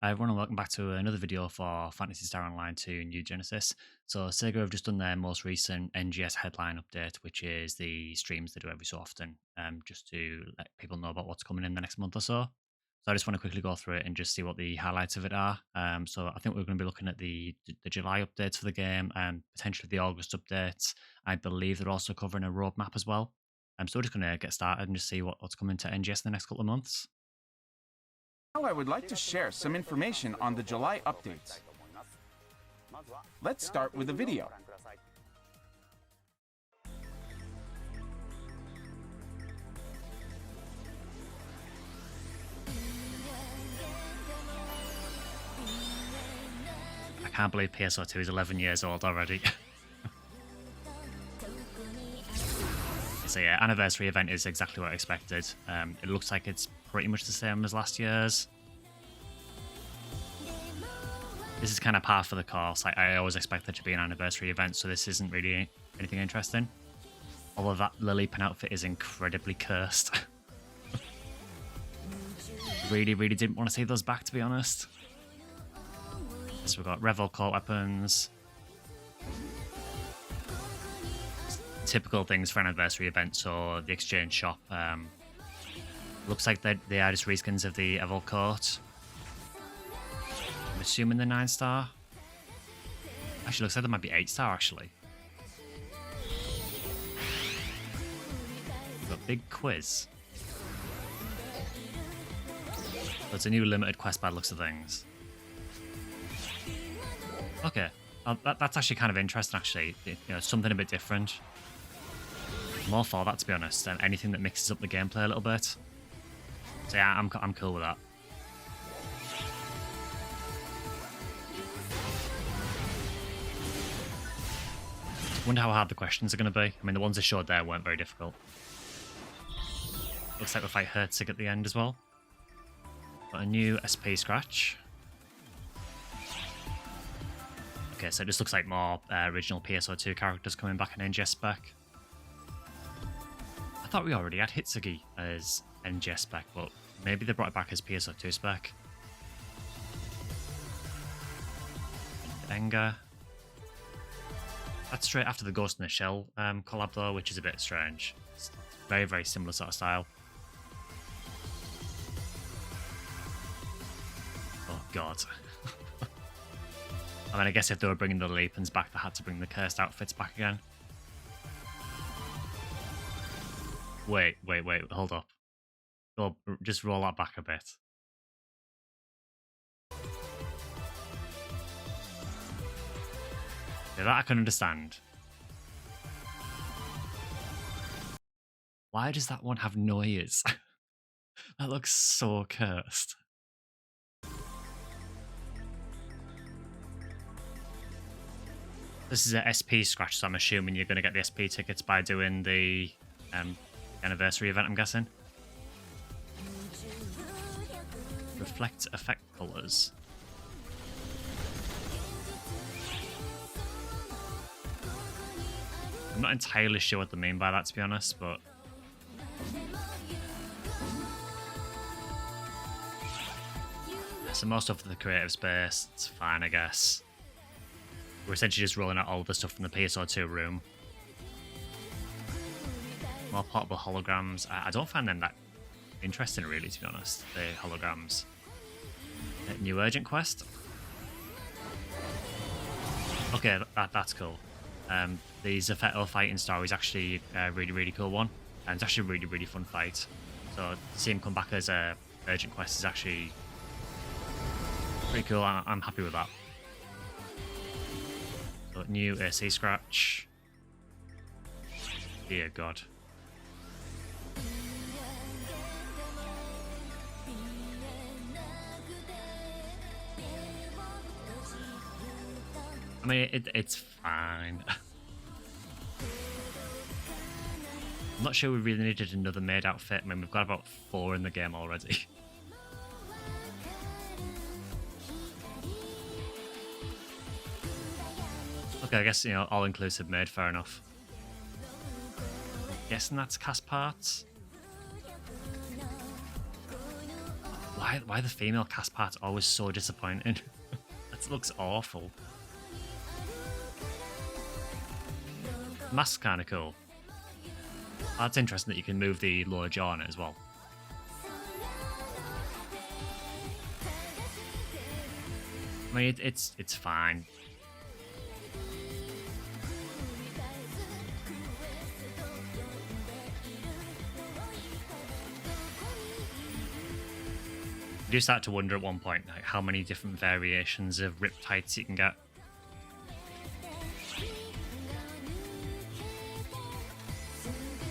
Hi everyone, and welcome back to another video for Fantasy Star Online 2 New Genesis. So SEGA have just done their most recent NGS headline update, which is the streams they do every so often, just to let people know about what's coming in the next month or so. So I just want to quickly go through it and just see what the highlights of it are. So I think we're going to be looking at the July updates for the game and potentially the August updates. I believe they're also covering a roadmap as well. So we're just going to get started and just see what's coming to NGS in the next couple of months. Now I would like to share some information on the July updates. Let's start with a video. I can't believe PSO2 is 11 years old already. So yeah, anniversary event is exactly what I expected. It looks like it's pretty much the same as last year's. This is kind of par for the course. I always expect there to be an anniversary event, so this isn't really anything interesting. Although that Lily outfit is incredibly cursed. really didn't want to see those back, to be honest. So we've got Revel core weapons. Typical things for an anniversary event, so the exchange shop. Looks like they are just reskins of the Evolve coat. I'm assuming the 9-star. Actually, looks like there might be 8-star, actually. We've got Big Quiz. So it's a new limited quest by the looks of things. Okay. That's actually kind of interesting, actually. Something a bit different. More for that, to be honest, than anything that mixes up the gameplay a little bit. So yeah, I'm cool with that. Wonder how hard the questions are going to be. I mean, the ones they showed there weren't very difficult. Looks like we'll fight Herzig at the end as well. Got a new SP scratch. Okay, so it just looks like more original PSO2 characters coming back in NGS spec. I thought we already had Hitsugi as NGS spec, but maybe they brought it back as PSO2 spec. Enga. That's straight after the Ghost in the Shell collab though, which is a bit strange. It's very similar sort of style. Oh god. I mean, I guess if they were bringing the Leapins back, they had to bring the cursed outfits back again. Wait, hold up. Just roll that back a bit. Yeah, that I can understand. Why does that one have no ears? That looks so cursed. This is a SP scratch, so I'm assuming you're going to get the SP tickets by doing the anniversary event, I'm guessing. Reflect effect colors. I'm not entirely sure what they mean by that, to be honest, but so most of the creative space, it's fine, I guess. We're essentially just rolling out all the stuff from the PSO2 room. More portable holograms. I don't find them that interesting, really, to be honest, the holograms. New urgent quest. Okay, that's cool. The Zephetto fighting star is actually a really cool one, and it's actually a really fun fight. So to see him come back as a urgent quest is actually pretty cool. I'm happy with that. So new AC scratch. Dear God. I mean, it's fine. I'm not sure we really needed another maid outfit. I mean, we've got about 4 in the game already. Okay, I guess, all-inclusive maid, fair enough. I'm guessing that's cast parts. Why the female cast part's always so disappointing? That looks awful. Mask's kind of cool. That's interesting that you can move the lower jaw on it as well. I mean, it's fine. You do start to wonder at one point like how many different variations of riptides you can get.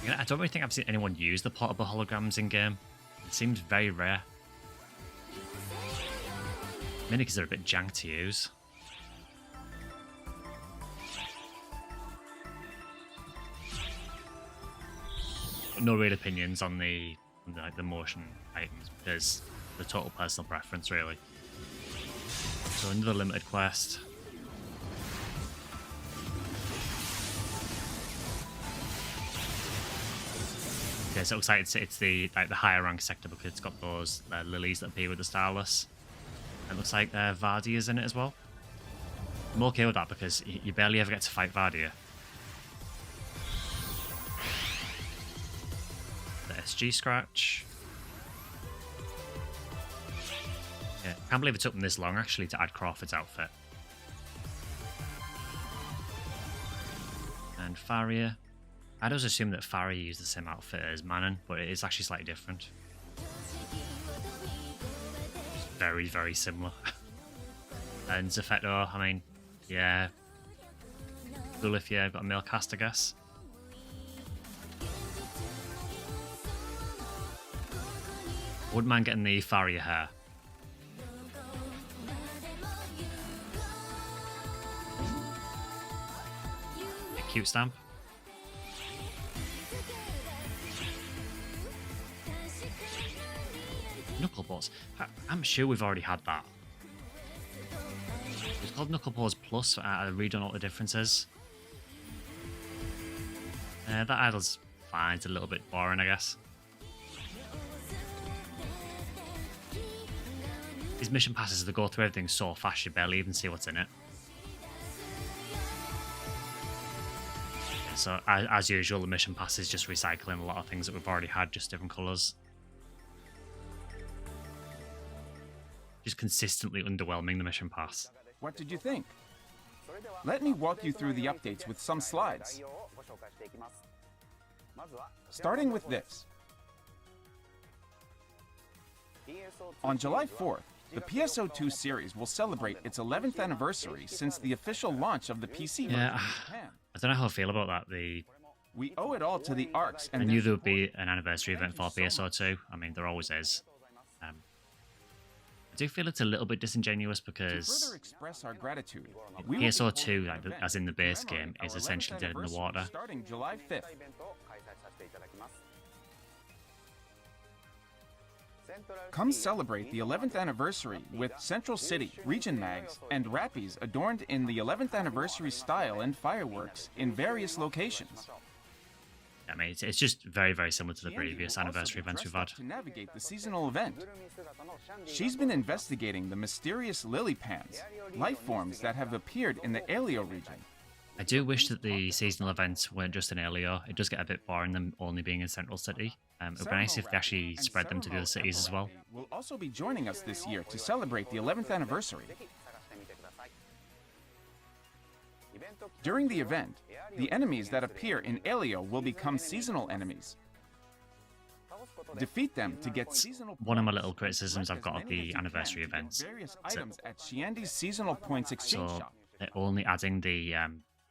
I don't really think I've seen anyone use the portable holograms in game. It seems very rare. Mainly because they're a bit jank to use. No real opinions on the motion items because the total personal preference really. So another limited quest. Okay, so it looks like it's the higher rank sector because it's got those lilies that appear with the Starless. It looks like Vardia's in it as well. I'm okay with that because you barely ever get to fight Vardia. The SG scratch. Yeah, I can't believe it took them this long actually to add Crawford's outfit. And Faria. I'd always assume that Faria used the same outfit as Manon, but it is actually slightly different. Very, very similar. And Zeffetto, I mean, yeah. Cool if you've got a male cast, I guess. Wouldn't mind getting the Faria hair. A cute stamp. Knuckleballs. I'm sure we've already had that. It's called Knuckleballs Plus. I really don't know what the difference is. That idol's fine. It's a little bit boring, I guess. These mission passes, they go through everything so fast you barely even see what's in it. So, as usual, the mission pass is just recycling a lot of things that we've already had, just different colours. Just consistently underwhelming, the mission pass. What did you think? Let me walk you through the updates with some slides. Starting with this. On July 4th, the PSO2 series will celebrate its 11th anniversary since the official launch of the PC version in Japan. I don't know how I feel about that. We owe it all to the ARCs and I knew there would be an anniversary event for PSO2. I mean, there always is. I do feel it's a little bit disingenuous because to further express our gratitude, PSO2, as in the base game, is essentially dead in the water. Starting July 5th. Come celebrate the 11th anniversary with Central City, Region Mags, and Rappies adorned in the 11th anniversary style and fireworks in various locations. I mean, it's just very, very similar to the previous anniversary events we've had. To navigate the seasonal event. She's been investigating the mysterious lily pans, life forms that have appeared in the Aleo region. I do wish that the seasonal events weren't just in Aleo. It does get a bit boring them only being in Central City. It would be nice if they actually spread them to the other cities as well. Will also be joining us this year to celebrate the 11th anniversary. During the event, the enemies that appear in Aleo will become seasonal enemies. Defeat them to get seasonal. One of my little criticisms I've got of the anniversary events. Various items at Shiandi's seasonal points exchange shop. They're only adding the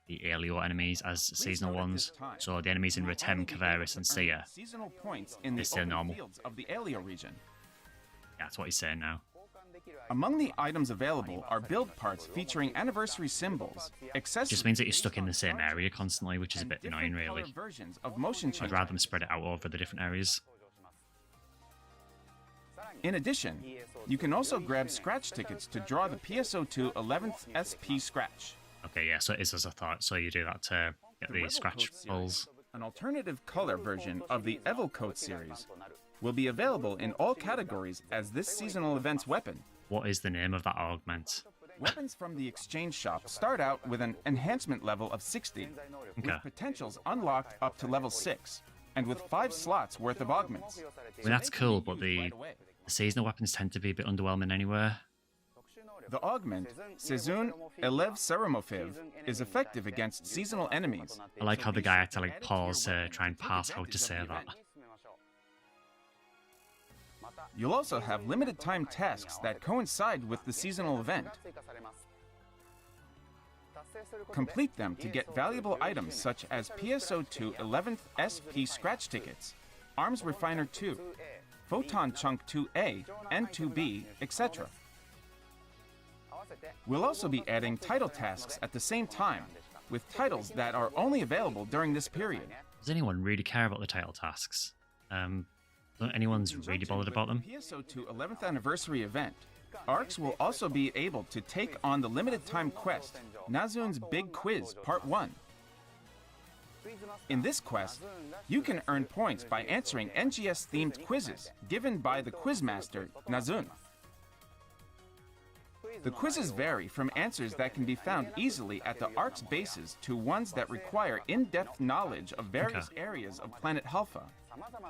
Aleo enemies as seasonal ones. So the enemies in Ritem, Kavaris, and Sia. Seasonal points in the still normal. fields of the Aleo region. Yeah, that's what he's saying now. Among the items available are build parts featuring anniversary symbols, accessories. Just means that you're stuck in the same area constantly, which is a bit annoying, really. Versions of motion I'd rather them spread it out over the different areas. In addition, you can also grab scratch tickets to draw the PSO2 11th SP scratch. Okay, yeah, so it is as I thought. So you do that to get the scratch pulls. An alternative color version of the Evocoat series will be available in all categories as this seasonal event's weapon. What is the name of that augment? Weapons from the exchange shop start out with an enhancement level of 60, Okay. with potentials unlocked up to level 6, and with 5 slots worth of augments. I mean, that's cool, but the seasonal weapons tend to be a bit underwhelming anyway. The augment, Sezun Elev Seremofiv, is effective against seasonal enemies. I like how the guy had to like pause to try and parse how to say that. You'll also have limited time tasks that coincide with the seasonal event. Complete them to get valuable items such as PSO2 11th SP scratch tickets, Arms Refiner 2, Photon Chunk 2A and 2B, etc. We'll also be adding title tasks at the same time, with titles that are only available during this period. Does anyone really care about the title tasks? Don't anyone's really bothered about them? PSO2 11th Anniversary event, ARCs will also be able to take on the limited time quest, Nazun's Big Quiz Part 1. In this quest, you can earn points by answering NGS-themed quizzes given by the quizmaster, Nazun. The quizzes vary from answers that can be found easily at the ARC's bases to ones that require in-depth knowledge of various areas of planet Halpha,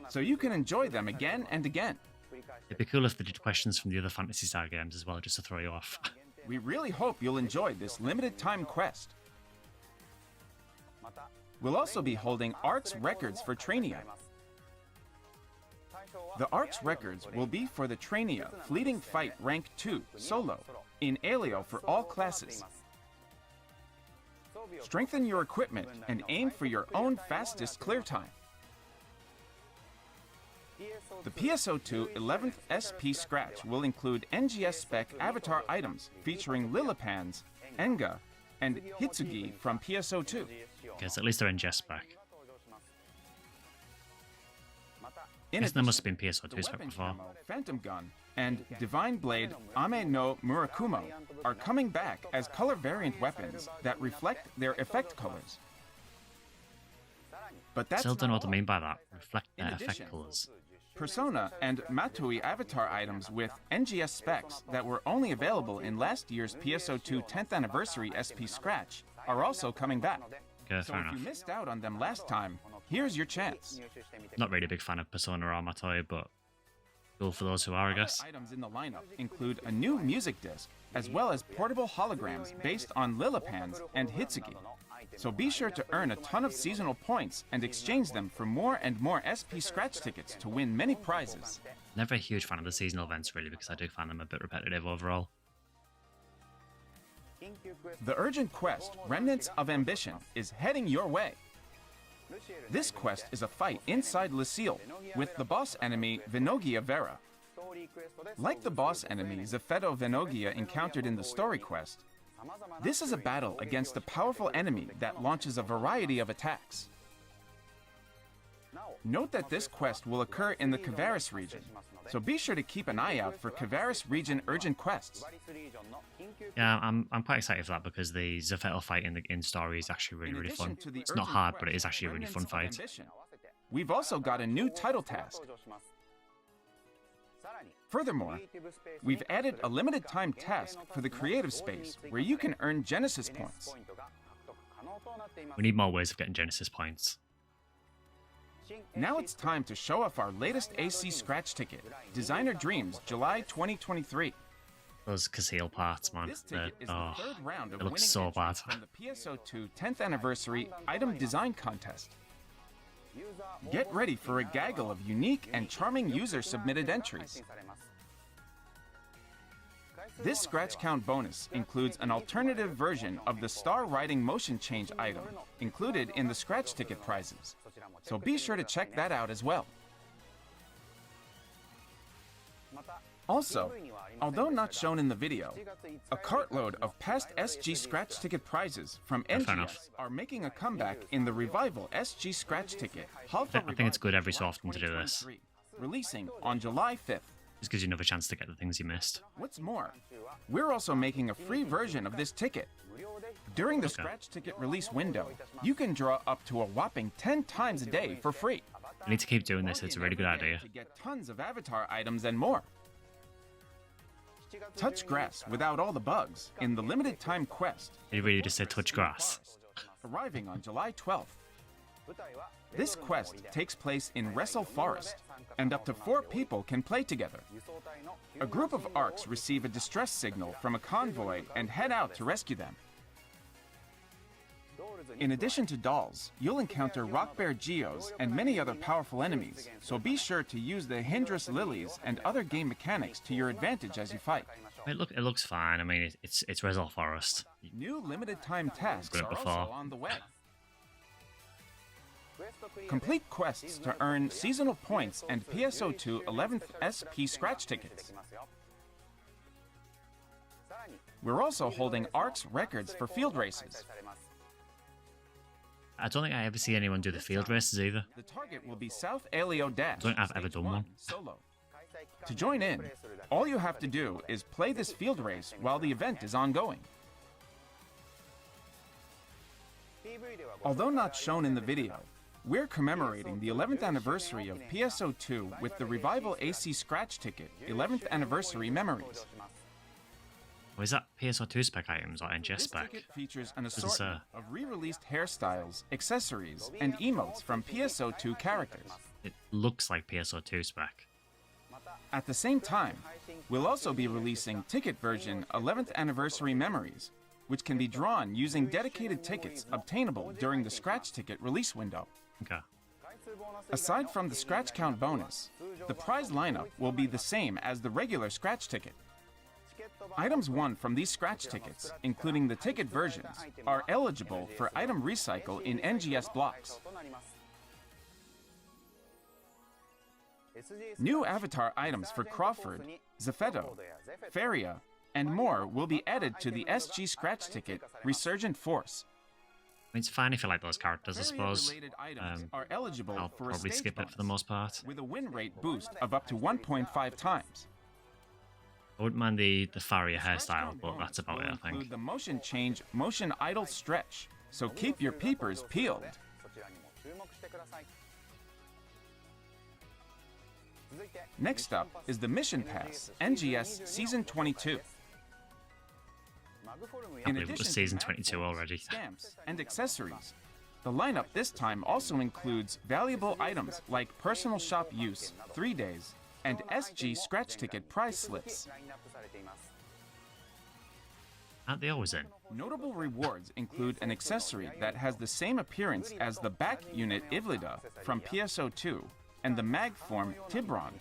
so you can enjoy them again and again. It'd be cool if they did questions from the other Phantasy Star games as well, just to throw you off. We really hope you'll enjoy this limited time quest. We'll also be holding ARC's records for Trainia. The ARC's records will be for the Trainia Fleeting Fight Rank 2 Solo in Aleo for all classes. Strengthen your equipment and aim for your own fastest clear time. The PSO2 11th SP Scratch will include NGS spec avatar items featuring Lillipans, Enga, and Hitsugi from PSO2. Okay, so at least they're in Jess spec. In Guess there must have addition, been PSO2 the spec weapon before. camo, Phantom Gun, and Divine Blade Ame no Murakumo are coming back as color variant weapons that reflect their effect colors. But that's Still don't know not what I all. mean by that. Reflect In effect addition, colours. Persona and Matui avatar items with NGS specs that were only available in last year's PSO2 10th Anniversary SP Scratch are also coming back. Okay, So fair if enough. you missed out on them last time, here's your chance. Not really a big fan of Persona or Matoi, but cool for those who are, I guess. Other items in the lineup include a new music disc, as well as portable holograms based on Lillipans and Hitsugi. So be sure to earn a ton of seasonal points and exchange them for more and more SP Scratch tickets to win many prizes. Never a huge fan of the seasonal events, really, because I do find them a bit repetitive overall. The urgent quest, Remnants of Ambition, is heading your way. This quest is a fight inside Lucille with the boss enemy Venogia Vera. Like the boss enemy Zepheto Venogia encountered in the story quest, this is a battle against a powerful enemy that launches a variety of attacks. Note that this quest will occur in the Kavaris region, so be sure to keep an eye out for Kavaris region urgent quests. Yeah, I'm quite excited for that because the Zepheto fight in story is actually really, In really addition fun. to the It's not urgent hard, but it quest, is actually a really fun Remnants of fight. Ambition, we've also got a new title task. Furthermore, we've added a limited time task for the creative space where you can earn Genesis points. We need more ways of getting Genesis points. Now it's time to show off our latest AC Scratch ticket, Designer Dreams, July 2023. Those Casil parts, man. This ticket is Oh, the third round of it looks winning so entries bad. from the PSO2 10th Anniversary Item Design Contest. Get ready for a gaggle of unique and charming user-submitted entries. This scratch count bonus includes an alternative version of the star writing motion change item included in the scratch ticket prizes, so be sure to check that out as well. Also, although not shown in the video, a cartload of past SG Scratch Ticket prizes from fair enough. NGS are making a comeback in the Revival SG Scratch Ticket Halpha I think it's good every so often to do this. 2023, releasing on July 5th. Just gives you another chance to get the things you missed. What's more, we're also making a free version of this ticket. During the Scratch Ticket release window, you can draw up to a whopping 10 times a day for free. We need to keep doing this. It's a really good idea. To get tons of avatar items and more. Touch grass without all the bugs in the limited time quest. You really just said touch grass. Arriving on July 12th. This quest takes place in Wrestle Forest, and up to 4 people can play together. A group of ARCs receive a distress signal from a convoy and head out to rescue them. In addition to dolls, you'll encounter rock bear geos and many other powerful enemies, so be sure to use the Hindress lilies and other game mechanics to your advantage as you fight. It looks fine. I mean, it's Wrestle Forest. New limited time tasks Good are before. also on the way. Complete quests to earn seasonal points and PSO2 11th SP scratch tickets. We're also holding ARC's records for field races. I don't think I ever see anyone do the field races either. The target will be South Aleo Dash. Don't think I've ever done one. Solo. To join in, all you have to do is play this field race while the event is ongoing. Although not shown in the video, we're commemorating the 11th anniversary of PSO2 with the Revival AC Scratch Ticket 11th Anniversary Memories. Or is that PSO2 spec items or NGS This spec? ticket features an Doesn't assortment of re-released hairstyles, accessories, and emotes from PSO2 characters. It looks like PSO2 spec. At the same time, we'll also be releasing ticket version 11th Anniversary Memories, which can be drawn using dedicated tickets obtainable during the Scratch Ticket release window. Okay. Aside from the Scratch Count bonus, the prize lineup will be the same as the regular Scratch Ticket. Items won from these Scratch Tickets, including the ticket versions, are eligible for item recycle in NGS blocks. New avatar items for Crawford, Zepheto, Feria, and more will be added to the SG Scratch Ticket Resurgent Force. I mean, it's fine if you like those characters, I suppose. Feria-related items are eligible I'll for a probably stage skip it for the bonus, most part. with a win rate boost of up to 1.5 times. I wouldn't mind the Faria hairstyle, but that's about it, I think. Include the motion change, motion idle stretch, so keep your peepers peeled. Next up is the Mission Pass, NGS Season 22. Can't believe it was Season 22 already. Stamps and accessories. The lineup this time also includes valuable items like personal shop use, 3 days, and SG Scratch Ticket prize slips. Aren't they always in? Notable rewards include an accessory that has the same appearance as the back unit Ivlida from PSO2 and the mag form Tibron,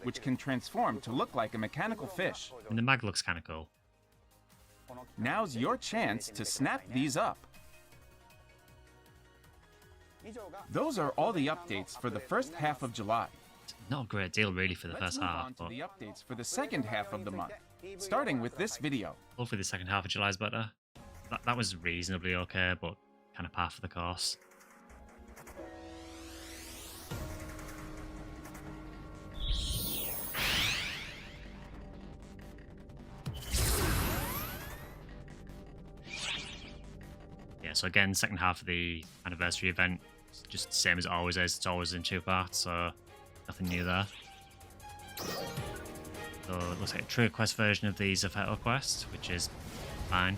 which can transform to look like a mechanical fish. And the mag looks kind of cool. Now's your chance to snap these up. Those are all the updates for the first half of July. Not a great deal, really, for the Let's first move half, on to but the updates for the second half of the month, starting with this video. hopefully the second half of July is better. That was reasonably okay, but kind of par for the course. Yeah, so again, second half of the anniversary event, just the same as it always is. It's always in 2 parts, so nothing new there. So it looks like a true quest version of the Zepheto quest, which is fine.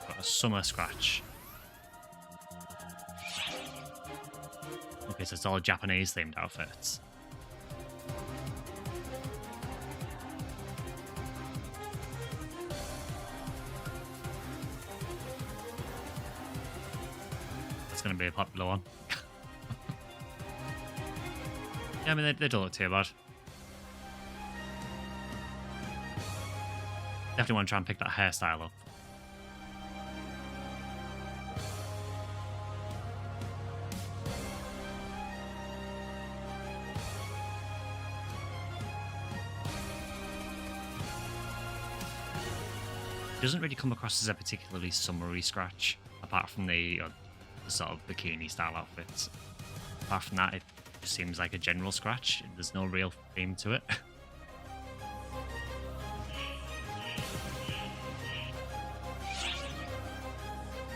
Got a summer scratch. Okay, so it's all Japanese themed outfits. Going to be a popular one. Yeah, I mean, they don't look too bad. Definitely want to try and pick that hairstyle up. It doesn't really come across as a particularly summery scratch, apart from the sort of bikini style outfits. Apart from that, it just seems like a general scratch. There's no real theme to it.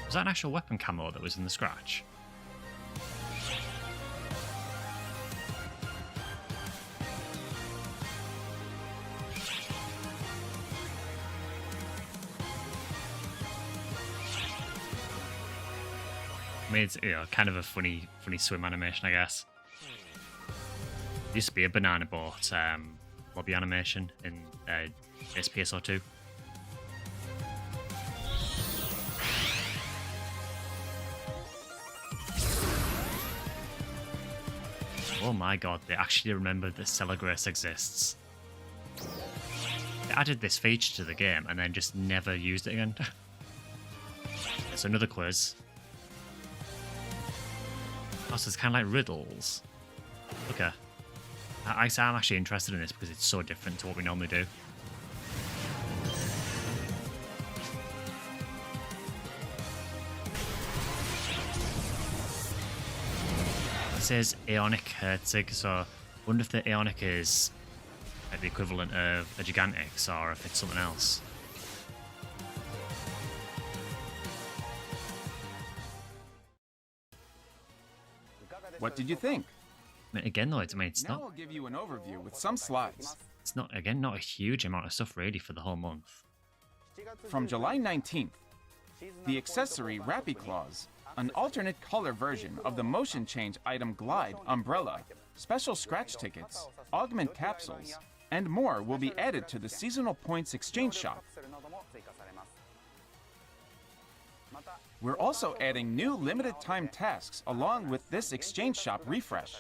Was that an actual weapon camo that was in the scratch? I mean, it's kind of a funny swim animation, I guess. Used to be a banana boat lobby animation in this PSO2. Oh my god, they actually remembered that Cellar Grace exists. They added this feature to the game and then just never used it again. It's another quiz. Oh, so it's kind of like riddles. Okay. I'm actually interested in this because it's so different to what we normally do. It says Aeonic Herzig, so I wonder if the Aeonic is like the equivalent of a Gigantix or if it's something else. What did you think? I mean, again, though, it's Now I'll give you an overview with some slides. it's not not a huge amount of stuff really for the whole month. From July 19th, the accessory Rappy Claws, an alternate color version of the motion change item Glide Umbrella, special scratch tickets, augment capsules, and more will be added to the seasonal points exchange shop. We're also adding new limited time tasks along with this exchange shop refresh.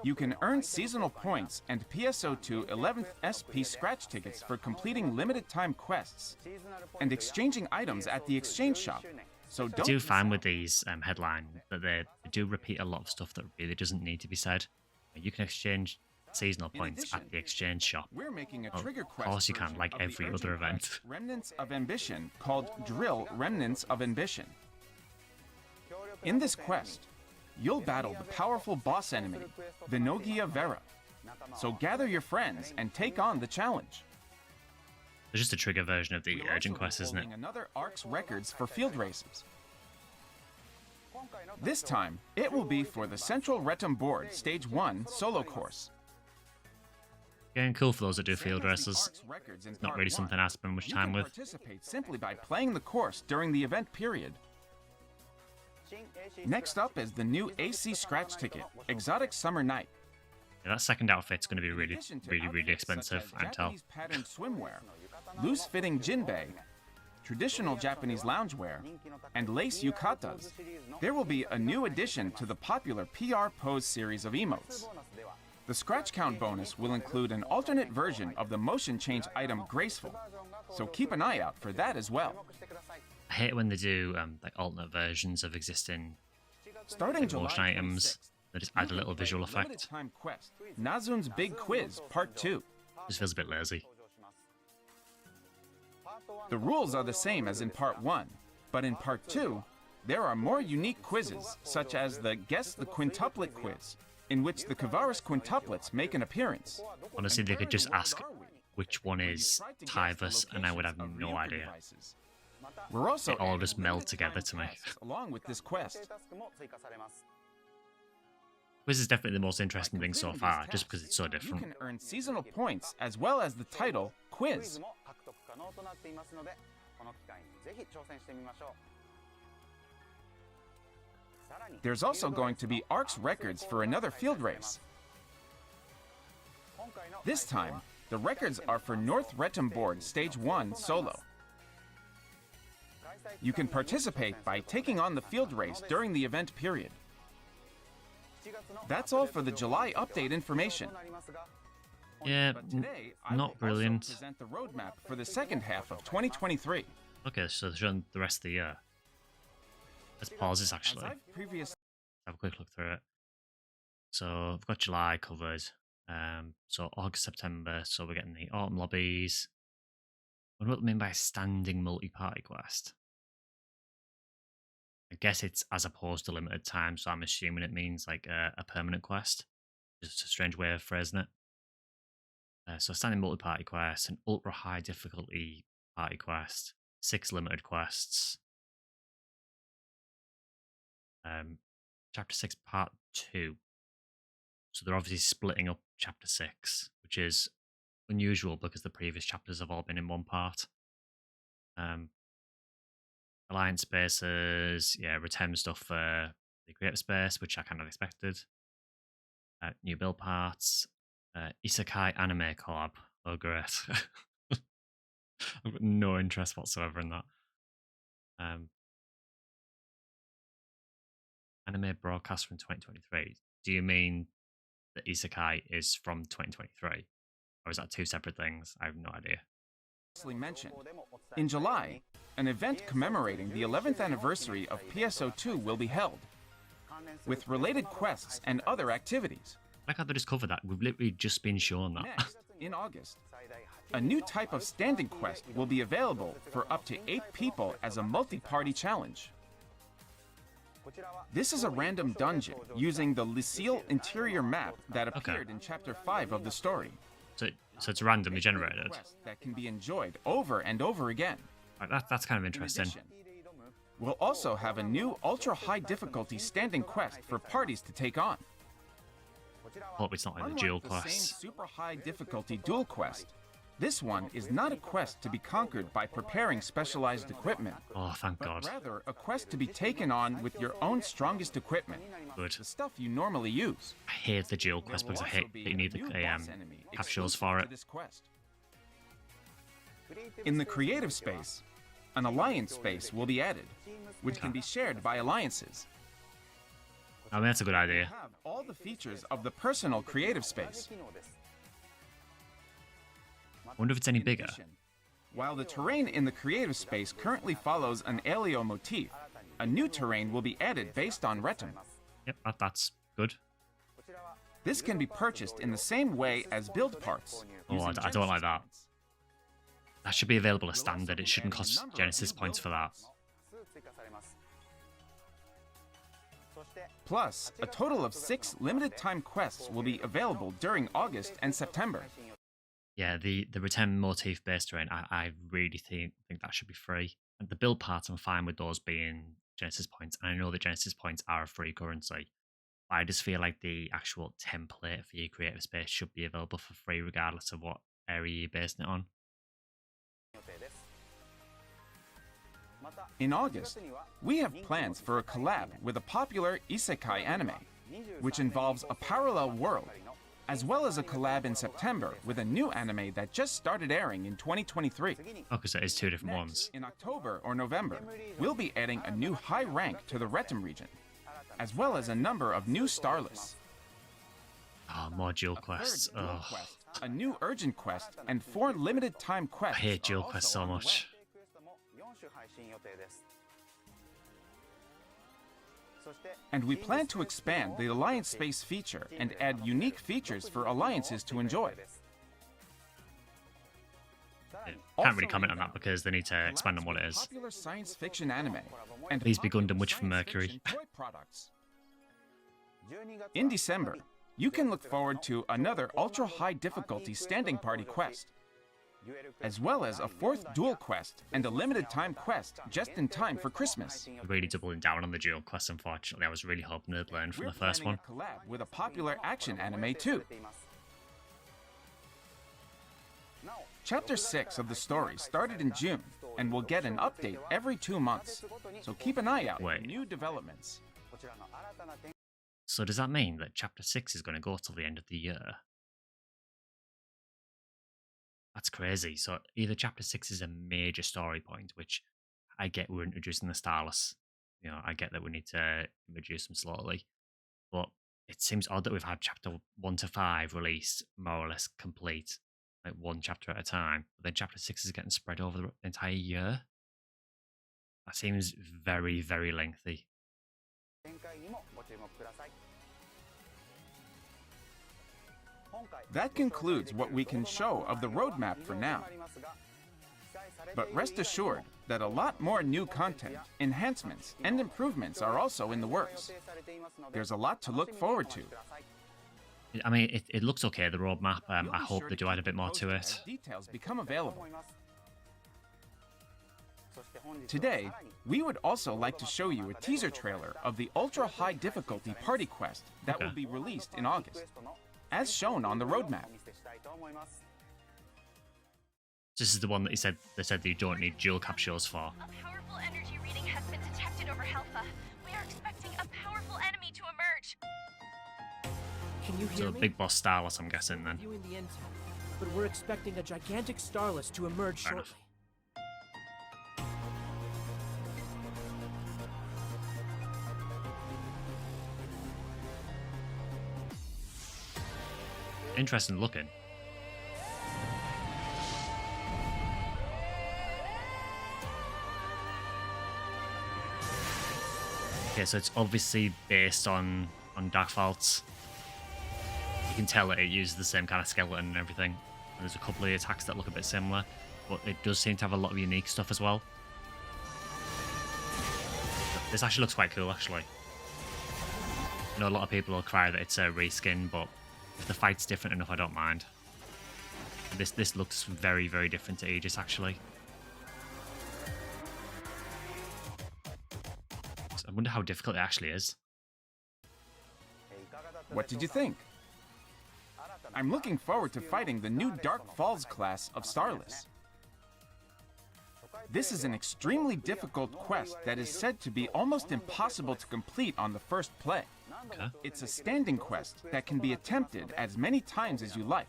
You can earn seasonal points and PSO2 11th SP scratch tickets for completing limited time quests and exchanging items at the exchange shop. So I don't do find with these headline that they do repeat a lot of stuff that really doesn't need to be said. You can exchange seasonal points at the exchange shop. We're making a Oh, trigger of quest course you can, version like of the every urgent other event. quest, Remnants of Ambition, called Drill Remnants of Ambition. In this quest, you'll battle the powerful boss enemy, Vinogia Vera. So gather your friends and take on the challenge. It's just a trigger version of the We'll urgent also be quest, isn't it? holding Another ARC's records for field races. This time, it will be for the Central Retum Board Stage 1 solo course. Getting cool for those that do field Same as the races. ARC's records in It's not Part really 1. something I spend much You time can with. participate simply by playing the course during the event period. Next up is the new AC Scratch ticket, Exotic Summer Night. Yeah, that second outfit's going to be In really, addition to really outfits expensive, such I can as tell. Japanese patterned swimwear, loose-fitting jinbei, traditional Japanese loungewear, and lace yukatas, there will be a new addition to the popular PR Pose series of emotes. The scratch count bonus will include an alternate version of the motion change item Graceful, so keep an eye out for that as well. I hate when they do like alternate versions of existing Starting like, July motion items. 26th, They just you add a can little play visual the limited effect. time quest, Nazun's Big Quiz Part 2. Just feels a bit lazy. The rules are the same as in Part 1, but in Part 2, there are more unique quizzes, such as the Guess the Quintuplet quiz, in which the Kavaris quintuplets make an appearance. Honestly, they could just ask which one When you is try to guess the Tyvus, and I would have locations of no Ryuka idea. devices. We're also They all adding just meld limited together time to me. tasks along with this quest. This is definitely the most interesting By thing so completing far, these just because it's so tasks, different. You can earn seasonal points as well as the title Quiz. There's also going to be ARC's records for another field race. This time, the records are for North Retum Board Stage 1 solo. You can participate by taking on the field race during the event period. That's all for the July update information. Yeah, But today, I not will brilliant. also present the roadmap for the second half of 2023. Okay, so they're showing the rest of the year. Let's pause this As actually. I've previously Have a quick look through it. So I've got July covered. So August, September. So we're getting the autumn lobbies. I wonder what they mean by standing multi-party quest. I guess it's as opposed to limited time, so I'm assuming it means like a permanent quest. Just a strange way of phrasing it. So standing multi-party quest, an ultra high difficulty party quest, 6 limited quests. Chapter 6, Part 2. So they're obviously splitting up Chapter 6, which is unusual because the previous chapters have all been in one part. Alliance spaces, yeah, return stuff for the creative space, which I kind of expected. New build parts, Isekai anime collab. Oh, great. I've got no interest whatsoever in that. Anime broadcast from 2023. Do you mean that Isekai is from 2023? Or is that two separate things? I have no idea. Mentioned. In July, an event commemorating the 11th anniversary of PSO2 will be held, with related quests and other activities. I like how they just covered that. We've literally just been shown that. Next, in August, a new type of standing quest will be available for up to 8 people as a multi-party challenge. This is a random dungeon using the Lucille interior map that appeared in Chapter 5 of the story. So it's randomly generated. That can be enjoyed over and over again. That's kind of interesting. In addition, we'll also have a new ultra-high difficulty standing quest for parties to take on. Hope it's not like the Unlike dual the quest. same super high difficulty dual quest, this one is not a quest to be conquered by preparing specialized equipment, Oh, thank but God. rather a quest to be taken on with your own strongest equipment, Good. the stuff you normally use. I hate the dual quest There will because I also hate be that you need a new the boss enemy capsules exclusive for to it. this quest. In the creative space, an alliance space will be added, which can be shared by alliances. I mean, that's a good It idea. will have all the features of the personal creative space. I wonder if it's any In bigger. addition, while the terrain in the creative space currently follows an alio motif, a new terrain will be added based on Retum. Yep, that's good. This can be purchased in the same way as build parts. Oh, using I don't like Genesis that. points. That should be available as standard. It shouldn't cost Genesis points for that. Plus, a total of 6 limited time quests will be available during August and September. Yeah, the return motif based terrain, I really think that should be free. And the build parts, I'm fine with those being Genesis points. And I know that Genesis points are a free currency. But I just feel like the actual template for your creative space should be available for free regardless of what area you're basing it on. In August, we have plans for a collab with a popular isekai anime, which involves a parallel world, as well as a collab in September with a new anime that just started airing in 2023. Oh, because it is two different ones. In October or November, we'll be adding a new high rank to the Retum region, as well as a number of new starlists. Oh, more dual A third quests. dual Oh, quest, a new urgent quest, and 4 limited time I quests. hate dual are quests also so on the way. much. And we plan to expand the Alliance Space feature and add unique features for alliances to enjoy. Yeah, can't really comment on that because they need to expand on what it is. Popular science fiction anime and Please be popular Gundam Witch from science Mercury. fiction toy products. In December, you can look forward to another ultra-high difficulty standing party quest, as well as a 4th dual quest and a limited time quest just in time for Christmas. They're really doubling down on the dual quests, unfortunately. I was really hoping they'd learn from We're the first one. planning a collab with a popular action anime too. Chapter 6 of the story started in June and will get an update every 2 months, so keep an eye out for Wait. new developments. So does that mean that Chapter 6 is going to go till the end of the year? That's crazy. So either Chapter 6 is a major story point, which I get we're introducing the Starless. You know, I get that we need to introduce them slowly. But it seems odd that we've had Chapter 1 to 5 released more or less complete, like one chapter at a time. But then Chapter 6 is getting spread over the entire year. That seems very, very lengthy. That concludes what we can show of the roadmap for now. But rest assured that a lot more new content, enhancements, and improvements are also in the works. There's a lot to look forward to. I mean, it looks okay, the roadmap. You'll I be hope sure they to do add a keep bit more posted to as it. details become available. Today, we would also like to show you a teaser trailer of the ultra-high difficulty party quest that will Okay. be released in August, as shown on the roadmap. This is the one that they said that you don't need dual capsules for. A powerful energy reading has been detected over Helfa. We are expecting a powerful enemy to emerge. Can you So hear me? big boss Starless, I'm guessing then. Viewing the intel, but we're expecting a gigantic starless to emerge Fair shortly. enough. Interesting looking. Okay, so it's obviously based on Dark Faults. You can tell that it uses the same kind of skeleton and everything. And there's a couple of attacks that look a bit similar, but it does seem to have a lot of unique stuff as well. This actually looks quite cool, actually. I know a lot of people will cry that it's a reskin, but if the fight's different enough, I don't mind. This looks very, very different to Aegis, actually. So I wonder how difficult it actually is. What did you think? I'm looking forward to fighting the new Dark Falls class of Starless. This is an extremely difficult quest that is said to be almost impossible to complete on the first play. Okay. It's a standing quest that can be attempted as many times as you like,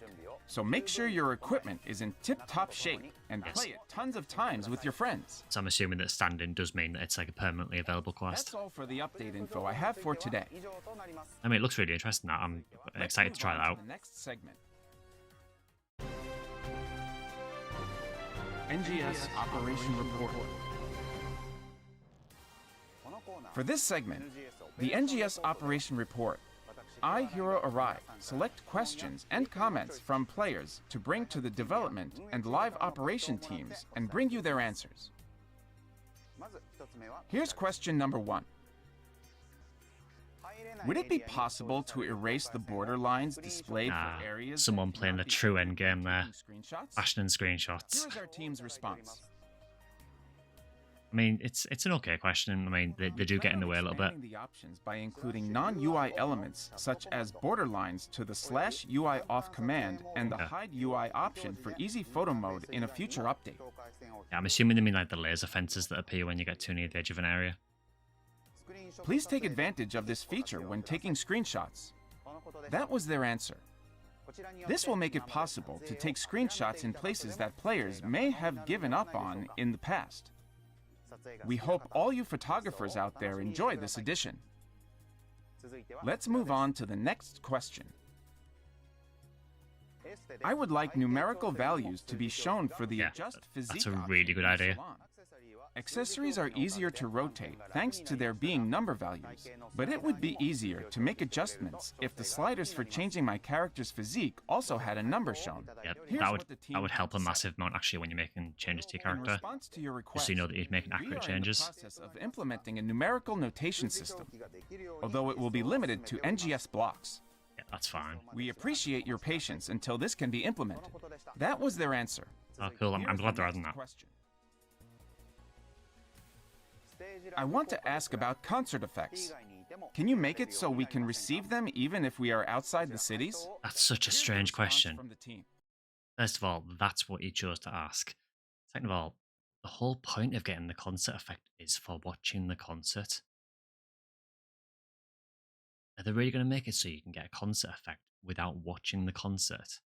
so make sure your equipment is in tip-top shape and Yes. play it tons of times with your friends. So I'm assuming that standing does mean that it's like a permanently available quest. That's all for the update info I have for today. I mean, it looks really interesting. That I'm Let's excited move to try on that out. the next segment. NGS Operation Report. For this segment, the NGS Operation Report, I, Hero Arai, select questions and comments from players to bring to the development and live operation teams and bring you their answers. Here's question number 1. Would it be possible to erase the border lines displayed for areas? Someone that playing the cannot be true seen endgame there. using screenshots? Flashing in screenshots. Here is our team's response. I mean, it's an okay question. I mean, they do get in the way a little bit. Expanding the options by including non-UI elements such as border lines to the /UI off command and the Okay. hide UI option for easy photo mode in a future update. Yeah, I'm assuming they mean like the laser fences that appear when you get too near the edge of an area. Please take advantage of this feature when taking screenshots. That was their answer. This will make it possible to take screenshots in places that players may have given up on in the past. We hope all you photographers out there enjoy this addition. Let's move on to the next question. I would like numerical values to be shown for the Yeah, adjust physique that's a option really good in the idea. salon. Accessories are easier to rotate thanks to there being number values, but it would be easier to make adjustments if the sliders for changing my character's physique also had a number shown. Yeah, Here's that what would the team that would help a had to say. massive amount actually when you're making changes to your In character. response to your request, So you know that you're making we accurate are in the changes. process of implementing a numerical notation system, although it will be limited to NGS blocks. Yeah, that's fine. We appreciate your patience until this can be implemented. That was their answer. Oh, cool. I'm Here's glad the they're adding next that. question. I want to ask about concert effects. Can you make it so we can receive them even if we are outside the cities? That's such a Here's the strange response question. from the team. First of all, that's what you chose to ask. Second of all, the whole point of getting the concert effect is for watching the concert. Are they really going to make it so you can get a concert effect without watching the concert?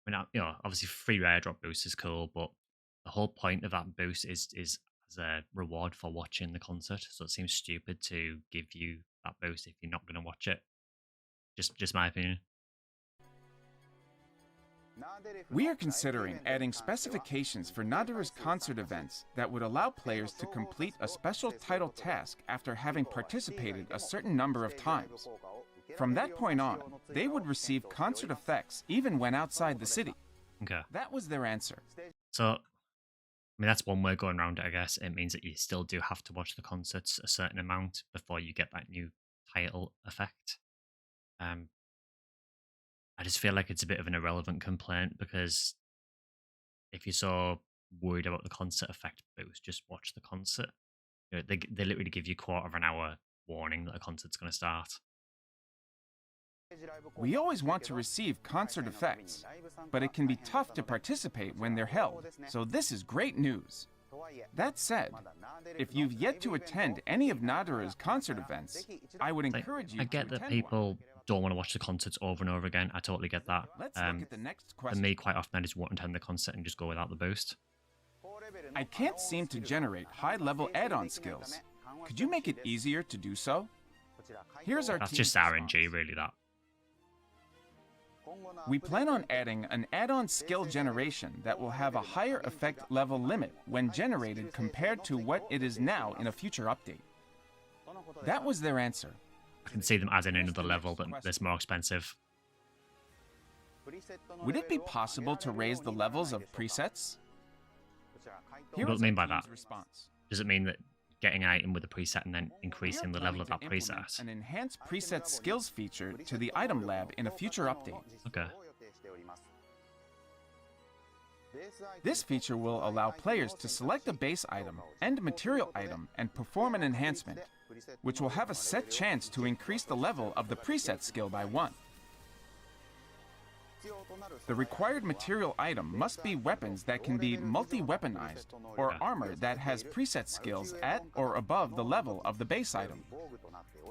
I mean, obviously free airdrop boost is cool, but the whole point of that boost is as a reward for watching the concert. So it seems stupid to give you that boost if you're not going to watch it. Just my opinion. We are considering adding specifications for Nadara's concert events that would allow players to complete a special title task after having participated a certain number of times. From that point on, they would receive concert effects even when outside the city. Okay. That was their answer. So, I mean, that's one way of going around it, I guess. It means that you still do have to watch the concerts a certain amount before you get that new title effect. I just feel like it's a bit of an irrelevant complaint because if you saw worried about the concert effect boost, just watch the concert. They literally give you quarter of an hour warning that a concert's going to start. We always want to receive concert effects, but it can be tough to participate when they're held, so this is great news. That said, if you've yet to attend any of Nadara's concert events, I would encourage you I get to that attend people one. don't want to watch the concerts over and over again. I totally get that. Let's look at the next For question. me, quite often I just won't attend the concert and just go without the boost. I can't seem to generate high-level add-on skills. Could you make it easier to do so? Here's our That's team's just response. RNG, really, that. We plan on adding an add-on skill generation that will have a higher effect level limit when generated compared to what it is now in a future update. That was their answer. I can see them adding another level that's more expensive. Would it be possible to raise the levels of presets? What do you mean by that? Response. Does it mean that getting an item with a preset and then increasing the level of that We're planning to preset? implement an enhanced preset skills feature to the item lab in a future update. Okay. This feature will allow players to select a base item and material item and perform an enhancement, which will have a set chance to increase the level of the preset skill by 1. The required material item must be weapons that can be multi-weaponized, or armor that has preset skills at or above the level of the base item.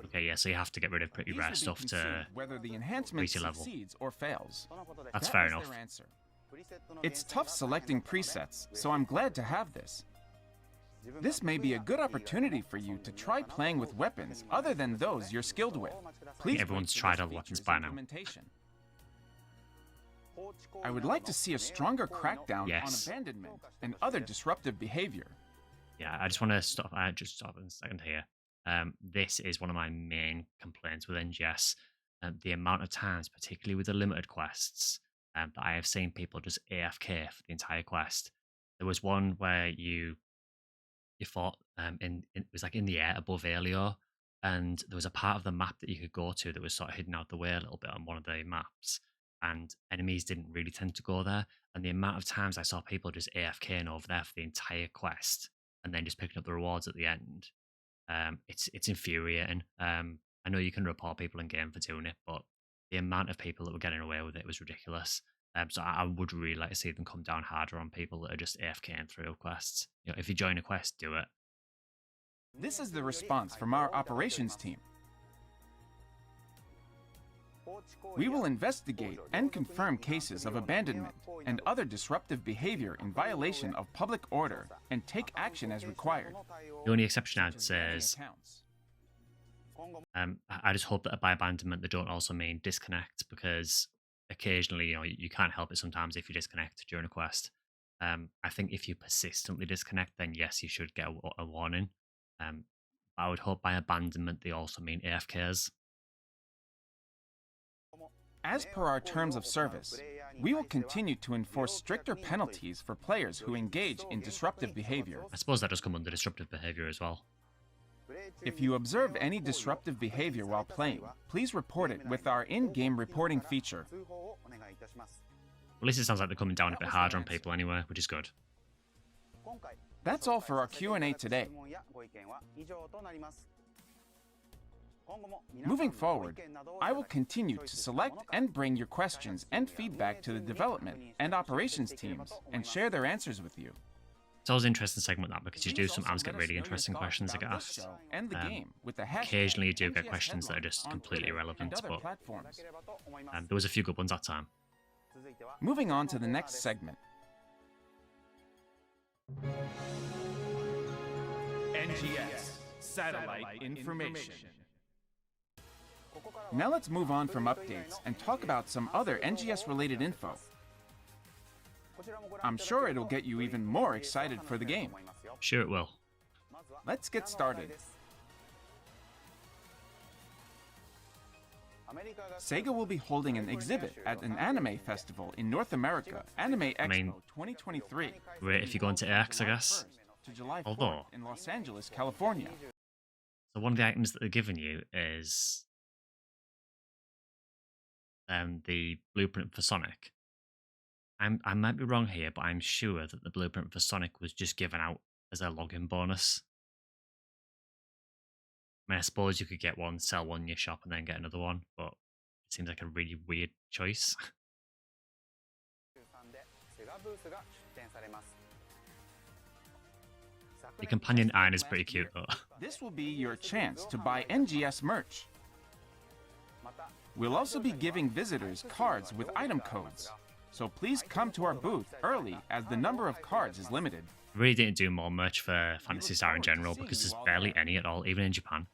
Okay, yeah, so you have to get rid of pretty These rare will be stuff to... consumed whether the enhancement increase your level. succeeds or fails. That's That fair was enough. their answer. It's tough selecting presets, so I'm glad to have this. This may be a good opportunity for you to try playing with weapons other than those you're skilled with. Please everyone's wait for tried this all the weapons feature's by now. implementation. I would like to see a stronger crackdown Yes. on abandonment and other disruptive behavior. Yeah, I just want to stop. I just stop in a second here. This is one of my main complaints with NGS. The amount of times, particularly with the limited quests, that I have seen people just AFK for the entire quest. There was one where you fought it was like in the air above Elio, and there was a part of the map that you could go to that was sort of hidden out the way a little bit on one of the maps, and enemies didn't really tend to go there. And the amount of times I saw people just AFKing over there for the entire quest and then just picking up the rewards at the end, it's infuriating. I know you can report people in game for doing it, but the amount of people that were getting away with it was ridiculous. So I would really like to see them come down harder on people that are just AFKing through quests. If you join a quest, do it. This is the response from our operations team. We will investigate and confirm cases of abandonment and other disruptive behavior in violation of public order and take action as required. The only exception I'd say is Accounts. I just hope that by abandonment they don't also mean disconnect, because occasionally you can't help it sometimes if you disconnect during a quest. I think if you persistently disconnect, then yes, you should get a warning. I would hope by abandonment they also mean AFKs. As per our terms of service, we will continue to enforce stricter penalties for players who engage in disruptive behavior. I suppose that does come under disruptive behavior as well. If you observe any disruptive behavior while playing, please report it with our in-game reporting feature. Well, at least it sounds like they're coming down a bit harder on people anyway, which is good. That's all for our Q&A today. Moving forward, I will continue to select and bring your questions and feedback to the development and operations teams and share their answers with you. It's always an interesting segment, that, because you do Please also sometimes let get us really know your interesting thoughts questions that get about this asked. show and the game with the hashtag Occasionally you do get NGS questions that are just headlines on completely Twitter irrelevant, and other but platforms. there was a few good ones that time. Moving on to the next segment. NGS Satellite Information. Now let's move on from updates and talk about some other NGS-related info. I'm sure it'll get you even more excited for the game. Sure it will. Let's get started. SEGA will be holding an exhibit at an anime festival in North America, Anime Expo mean, 2023. Great if you go into AX, I guess. To July 4th Although- in Los Angeles, California. So one of the items that they're giving you is the blueprint for Sonic. I might be wrong here, but I'm sure that the blueprint for Sonic was just given out as a login bonus. I mean, I suppose you could get one, sell one in your shop, and then get another one, but it seems like a really weird choice. The companion iron is pretty cute, though. This will be your chance to buy NGS merch. We'll also be giving visitors cards with item codes, so please come to our booth early as the number of cards is limited. Really didn't do more merch for Phantasy Star in general because there's barely any at all, even in Japan.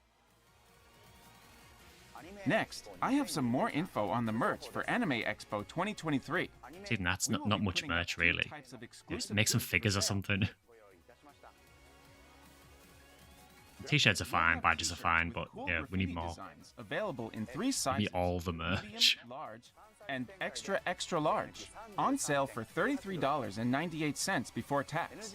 Next, I have some more info on the merch for Anime Expo 2023. Even that's not much merch, really. Just make some figures or something. T-shirts are fine, badges are fine, but yeah, we need more. Available in 3 sizes. We need all the merch. Medium, large, and extra large. On sale for $33.98 before tax.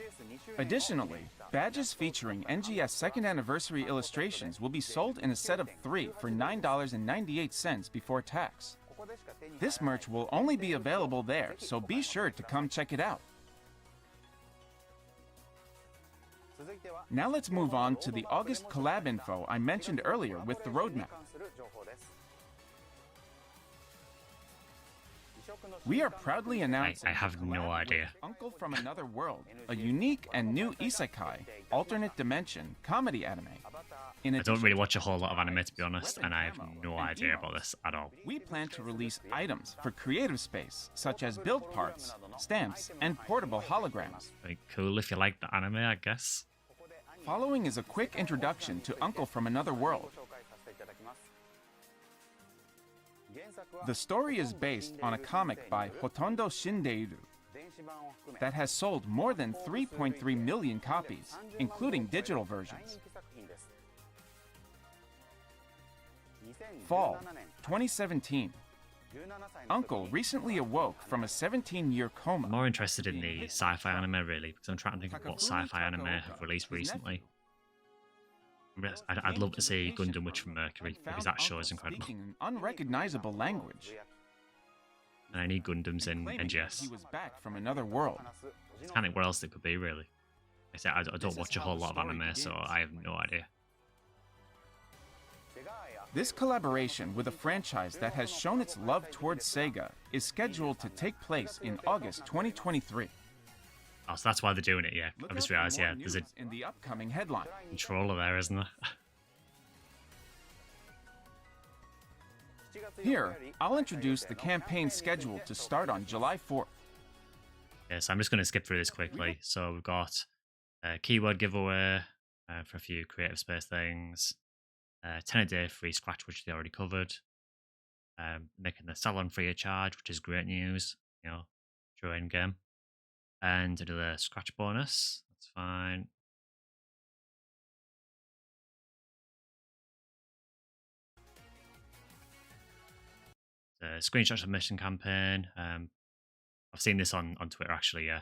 Additionally, badges featuring NGS second anniversary illustrations will be sold in a set of 3 for $9.98 before tax. This merch will only be available there, so be sure to come check it out. Now let's move on to the August collab info I mentioned earlier with the roadmap. We are proudly announcing I have no idea. Uncle from Another World, a unique and new isekai, alternate dimension, comedy anime. I don't really watch a whole lot of anime, to be honest, and I have no idea about this at all. We plan to release items for creative space, such as build parts, stamps, and portable holograms. Very cool if you like the anime, I guess. Following is a quick introduction to Uncle from Another World. The story is based on a comic by Hotondo Shindeiru that has sold more than 3.3 million copies, including digital versions. Fall 2017. Uncle recently awoke from a 17-year coma. I'm more interested in the sci-fi anime, really, because I'm trying to think of what sci-fi anime have released recently. I'd love to see Gundam Witch from Mercury, because that show is incredible. Speaking an unrecognizable language. And I need Gundams in NGS. He was back from another world. I can't think where else it could be, really. I said I don't watch a whole lot of anime, so I have no idea. This collaboration with a franchise that has shown its love towards SEGA is scheduled to take place in August 2023. Oh, so that's why they're doing it, yeah. I just realised, yeah, there's a in the upcoming headline. controller there, isn't there? Here, I'll introduce the campaign schedule to start on July 4th. Yeah, so I'm just going to skip through this quickly. So we've got a keyword giveaway for a few creative space things. 10 a day free scratch, which they already covered. Making the salon free of charge, which is great news, you know, through in game. And another scratch bonus. That's fine. Screenshot submission campaign. I've seen this on Twitter actually, yeah.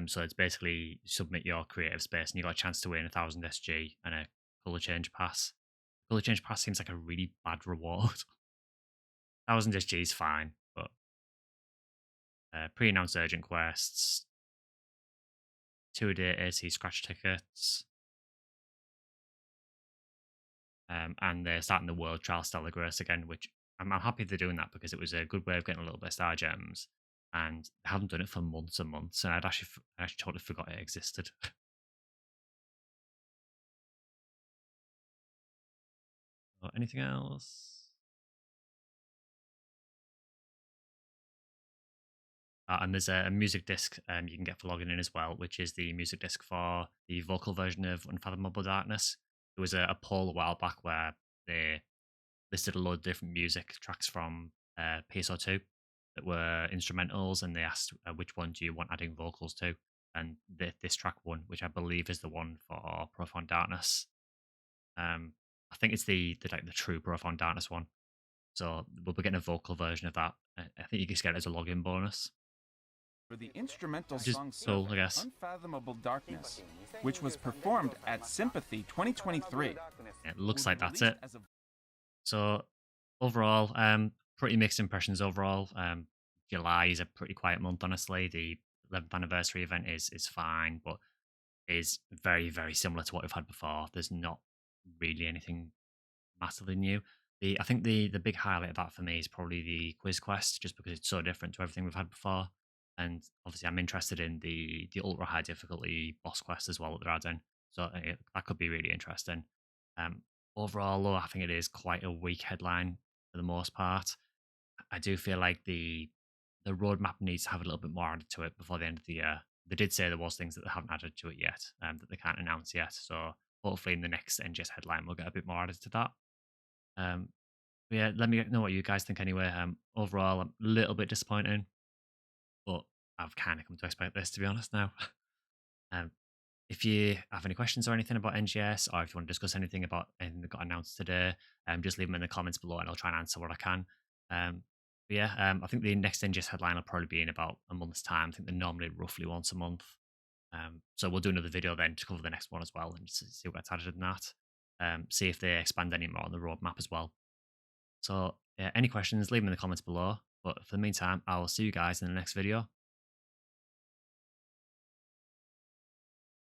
So it's basically submit your creative space and you got a chance to win 1,000 SG and a color change pass. Color change pass seems like a really bad reward. 1,000 SG is fine, but pre-announced urgent quests, 2-a-day AC scratch tickets, and they're starting the world trial Stellar Grace again, which I'm happy they're doing that because it was a good way of getting a little bit of star gems, and they haven't done it for months and months, and I actually totally forgot it existed. Anything else? And there's a music disc you can get for logging in as well, which is the music disc for the vocal version of Unfathomable Darkness. There was a poll a while back where they listed a load of different music tracks from PSO2 that were instrumentals, and they asked which one do you want adding vocals to, and this track won, which I believe is the one for Profound Darkness. I think it's the true Profound Darkness one. So we'll be getting a vocal version of that. I think you can get it as a login bonus. For the instrumental Just song cool, I guess. Unfathomable Darkness, which was performed at Sympathy 2023. It looks like that's it. So overall, pretty mixed impressions overall. July is a pretty quiet month, honestly. The 11th anniversary event is fine, but is very, very similar to what we've had before. There's not really anything massively new. I think the big highlight of that for me is probably the quiz quest, just because it's so different to everything we've had before. And obviously, I'm interested in the ultra high difficulty boss quest as well that they're adding. So that could be really interesting. Um, Overall, though, I think it is quite a weak headline for the most part. I do feel like the roadmap needs to have a little bit more added to it before the end of the year. They did say there was things that they haven't added to it yet, that they can't announce yet. So hopefully in the next NGS headline we'll get a bit more added to that. Um, but yeah, let me know what you guys think anyway. Overall, I'm a little bit disappointed, but I've kind of come to expect this, to be honest now. um, if you have any questions or anything about NGS, or if you want to discuss anything about anything that got announced today, just leave them in the comments below and I'll try and answer what I can. But yeah, I think the next NGS headline will probably be in about a month's time. I think they're normally roughly once a month. So we'll do another video then to cover the next one as well and see what gets added in that. See if they expand any more on the roadmap as well. So yeah, any questions, leave them in the comments below. But for the meantime, I will see you guys in the next video.